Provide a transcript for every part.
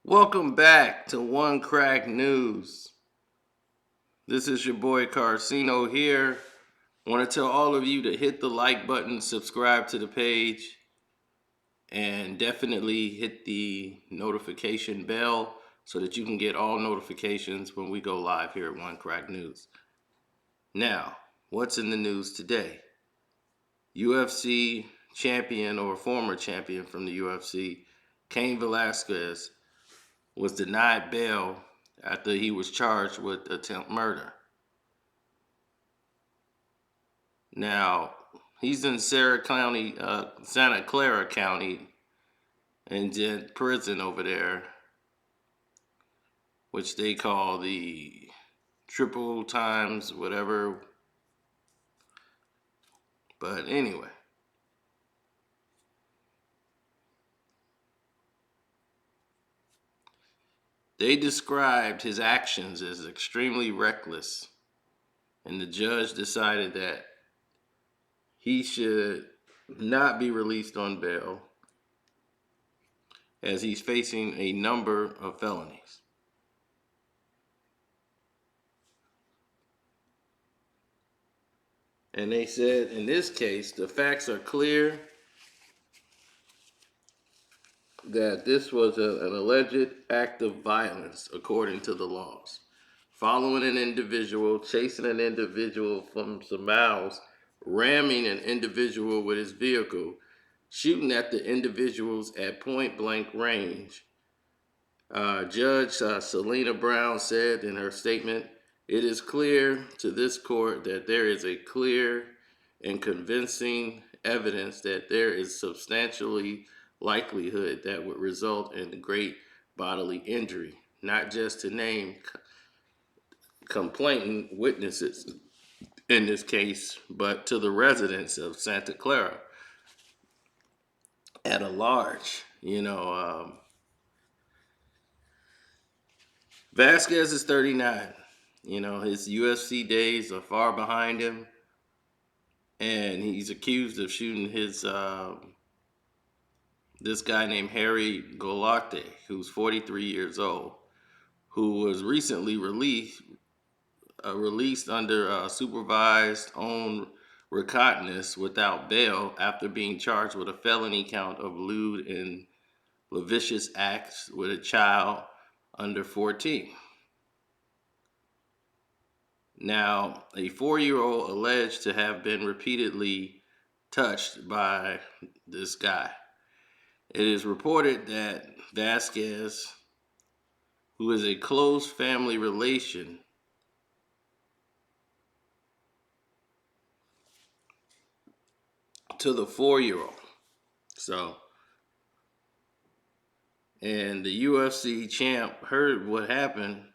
Welcome back to One Crack News. This is your boy Carcino here. I want to tell all of you to hit the like button, subscribe to the page, and definitely hit the notification bell so that you can get all notifications when we go live here at One Crack News. Now, what's in the news today? UFC champion or former champion from the UFC, Cain Velasquez, was denied bail after he was charged with attempt murder. Now, he's in Santa Clara County, in prison over there, which they call the triple times whatever. But anyway, they described his actions as extremely reckless, and the judge decided that he should not be released on bail as he's facing a number of felonies. And they said in this case, the facts are clear that this was an alleged act of violence according to the laws. Following an individual, chasing an individual from some miles, ramming an individual with his vehicle, shooting at the individuals at point blank range. Judge Selena Brown said in her statement, "It is clear to this court that there is a clear and convincing evidence that there is substantially likelihood that would result in great bodily injury, not just to name complainant witnesses in this case, but to the residents of Santa Clara at a large." Vasquez is 39. His UFC days are far behind him, and he's accused of shooting this guy named Harry Golarte, who's 43 years old, who was recently released under supervised ONECRAKNEWS without bail after being charged with a felony count of lewd and lascivious acts with a child under 14. Now, a 4-year-old alleged to have been repeatedly touched by this guy. It is reported that Vasquez, who is a close family relation to the 4-year-old. And the UFC champ heard what happened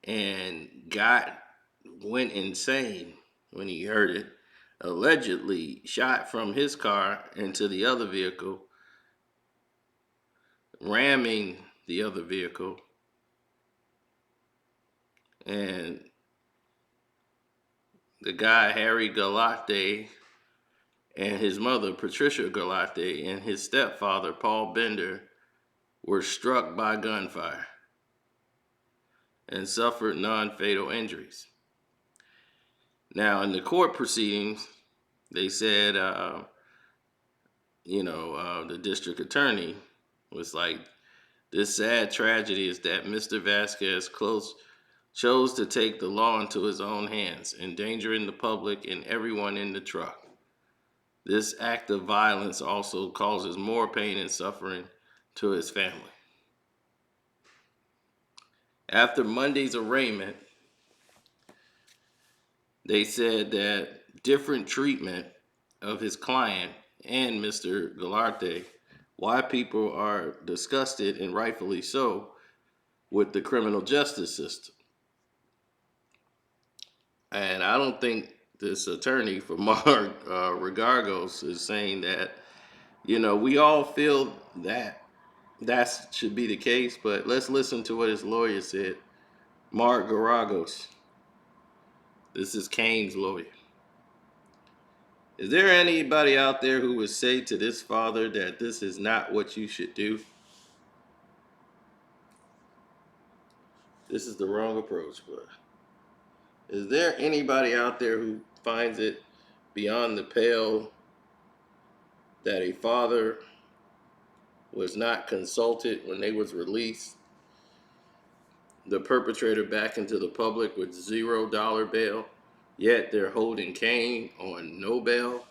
and went insane when he heard it. Allegedly shot from his car into the other vehicle, ramming the other vehicle, and the guy Harry Golarte and his mother Patricia Golarte and his stepfather Paul Bender were struck by gunfire and suffered non-fatal injuries. Now, in the court proceedings, they said, the district attorney was like, "This sad tragedy is that Mr. Vasquez chose to take the law into his own hands, endangering the public and everyone in the truck. This act of violence also causes more pain and suffering to his family." After Monday's arraignment, they said that different treatment of his client and Mr. Golarte, why people are disgusted, and rightfully so, with the criminal justice system. And I don't think this attorney for Mark Regargos is saying that, we all feel that should be the case, but let's listen to what his lawyer said. Mark Garagos. This is Cain's lawyer. "Is there anybody out there who would say to this father that this is not what you should do? This is the wrong approach, but is there anybody out there who finds it beyond the pale that a father was not consulted when they was released the perpetrator back into the public with $0 bail, yet they're holding Cain on no bail,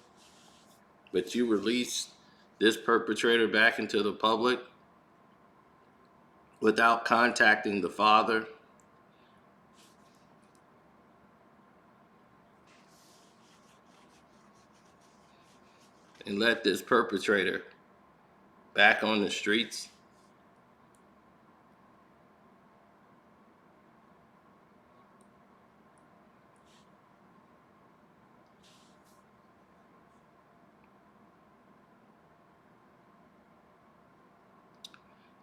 but you release this perpetrator back into the public without contacting the father? And let this perpetrator back on the streets?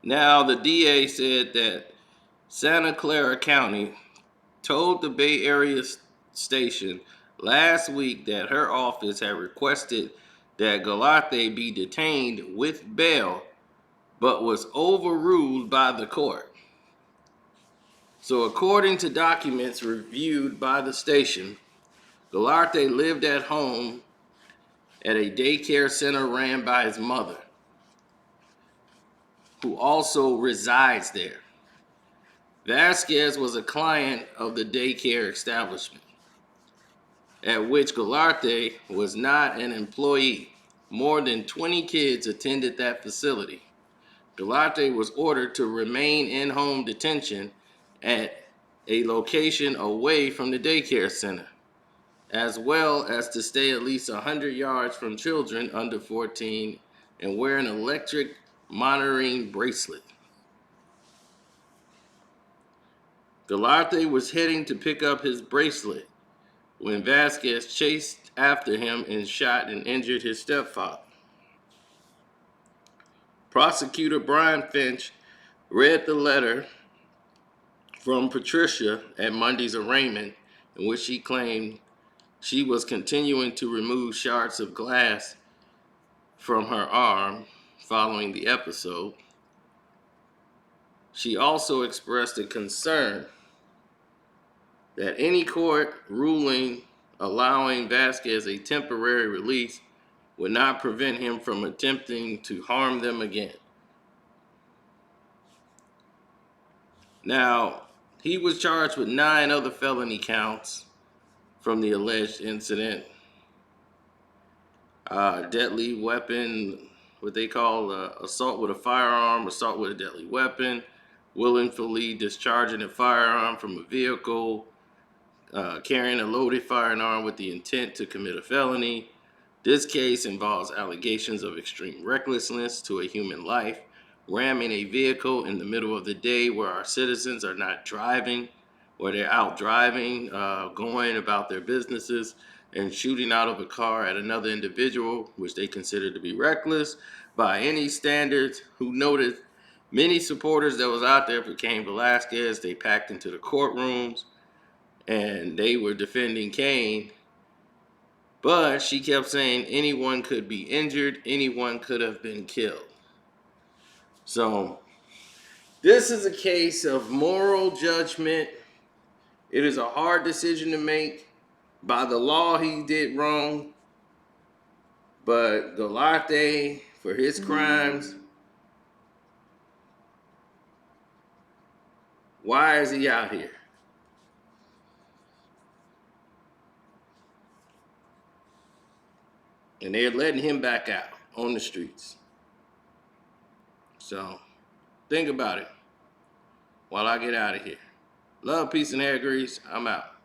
Now, the DA said that Santa Clara County told the Bay Area station last week that her office had requested that Galate be detained with bail, but was overruled by the court. So, according to documents reviewed by the station, Galate lived at home at a daycare center ran by his mother, who also resides there. Vasquez was a client of the daycare establishment, at which Galate was not an employee. More than 20 kids attended that facility. Galate was ordered to remain in home detention at a location away from the daycare center, as well as to stay at least 100 yards from children under 14 and wear an electric monitoring bracelet. Galate was heading to pick up his bracelet when Vasquez chased after him and shot and injured his stepfather. Prosecutor Brian Finch read the letter from Patricia at Monday's arraignment, in which she claimed she was continuing to remove shards of glass from her arm following the episode. She also expressed a concern that any court ruling allowing Vasquez a temporary release would not prevent him from attempting to harm them again. Now, he was charged with 9 other felony counts from the alleged incident. Deadly weapon, what they call assault with a firearm, assault with a deadly weapon, willfully discharging a firearm from a vehicle, carrying a loaded firearm with the intent to commit a felony. This case involves allegations of extreme recklessness to a human life, ramming a vehicle in the middle of the day where our citizens are not driving, or they're out driving, going about their businesses, and shooting out of a car at another individual, which they consider to be reckless by any standards. Who noted many supporters that was out there for Cain Velasquez. They packed into the courtrooms and they were defending Cain. But she kept saying anyone could be injured, anyone could have been killed. So this is a case of moral judgment. It is a hard decision to make. By the law, he did wrong. But Galate, for his crimes, why is he out here? And they're letting him back out on the streets. So think about it while I get out of here. Love, peace, and hair grease. I'm out.